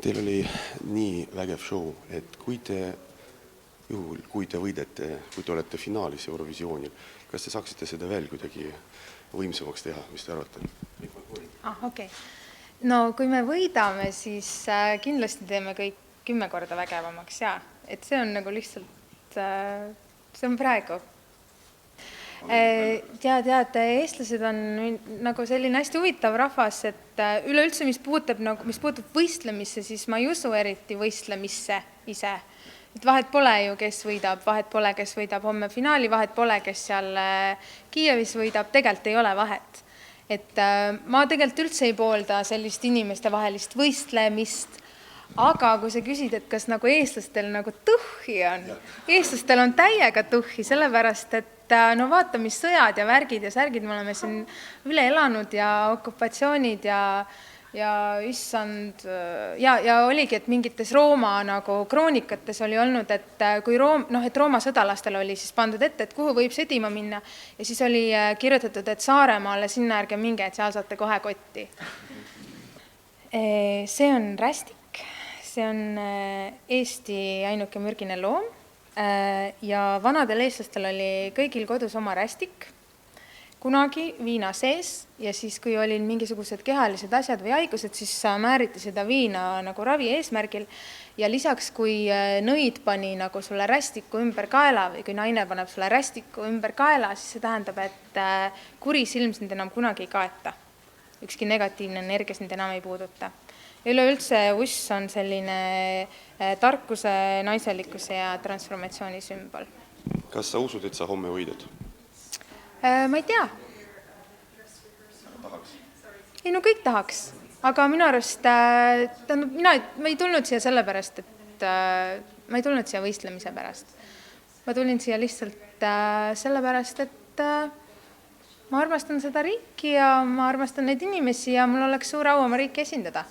Teil oli nii vägev show, et kui te võidete, kui te olete finaalis Eurovisioonil, kas te saaksite seda veel kuidagi võimsamaks teha, mis te arvate? Okei. No kui me võidame, siis kindlasti teeme kõik 10 korda vägevamaks, jaa. Et see on nagu lihtsalt, see on praegu. Tead, eestlased on nagu selline hästi huvitav rahvas, et üleüldse, mis puutub võistlemisse, siis ma ei usu eriti võistlemisse ise. Et vahet pole ju, kes võidab, vahet pole, kes võidab homme finaali, vahet pole, kes seal Kiievis võidab, tegelikult ei ole vahet. Et ma tegelikult üldse ei poolda sellist inimeste vahelist võistlemist, aga kui sa küsid, et kas nagu eestlastel nagu tuhhi on, eestlastel on täiega tuhhi, sellepärast, et no vaata, mis sõjad ja värgid ja särgid me oleme siin üle elanud ja okupatsioonid ja issand, ja oligi, et mingites Rooma nagu kroonikates oli olnud, et kui Rooma sõdalastel oli siis pandud ette, et kuhu võib sõdima minna ja siis oli kirjutatud, et Saaremaale sinna ärge minge, et seal saate kohe kotti. See on rästik, see on Eesti ainuke mürgine loom ja vanadel eestlastel oli kõigil kodus oma rästik, kunagi viina sees ja siis, kui olid mingisugused kehalised asjad või haigused, siis määriti seda viina nagu ravi eesmärgil ja lisaks, kui nõid pani nagu sulle rästiku ümber kaela või kui naine paneb sulle rästiku ümber kaela, siis see tähendab, et kuri silm sind enam kunagi ei kaeta. Ükski negatiivne energia sind enam ei puuduta. Üleüldse uss on selline tarkuse, naiselikkuse ja transformatsiooni sümbol. Kas sa usud, et sa homme võidad? Ma ei tea. Ei, no kõik tahaks. Aga minu arust, ma ei tulnud siia sellepärast, et ma ei tulnud siia võistlemise pärast. Ma tulin siia lihtsalt sellepärast, et ma armastan seda riiki ja ma armastan neid inimesi ja mul oleks suur au oma riiki esindada.